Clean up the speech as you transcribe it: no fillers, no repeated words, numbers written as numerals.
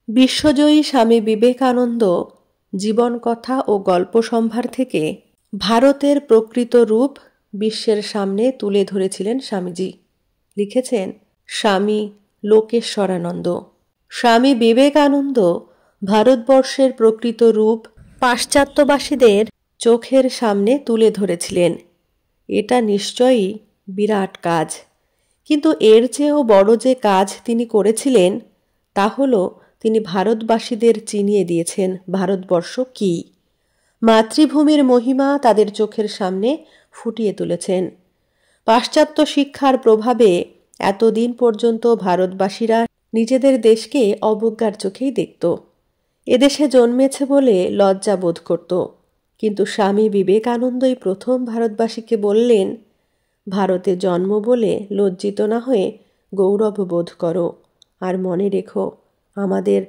বিশ্বজয়ী স্বামী বিবেকানন্দ জীবন কথা ও গল্প সম্ভার থেকে ভারতের প্রকৃত রূপ বিশ্বের সামনে তুলে ধরেছিলেন স্বামীজি। লিখেছেন স্বামী লোকেশ্বরানন্দ। স্বামী বিবেকানন্দ ভারতবর্ষের প্রকৃত রূপ পাশ্চাত্যবাসীদের চোখের সামনে তুলে ধরেছিলেন। এটা নিশ্চয়ই বিরাট কাজ, কিন্তু এর চেয়েও বড় যে কাজ তিনি করেছিলেন তা হল তিনি ভারতবাসীদের চিনিয়ে দিয়েছেন ভারতবর্ষ কী। মাতৃভূমির মহিমা তাদের চোখের সামনে ফুটিয়ে তুলেছেন। পাশ্চাত্য শিক্ষার প্রভাবে এতদিন পর্যন্ত ভারতবাসীরা নিজেদের দেশকে অবজ্ঞার চোখেই দেখত, এদেশে জন্মেছে বলে লজ্জা বোধ করত। কিন্তু স্বামী বিবেকানন্দই প্রথম ভারতবাসীকে বললেন, ভারতে জন্ম বলে লজ্জিত না হয়ে গৌরব বোধ করো, আর মনে রেখো আমাদের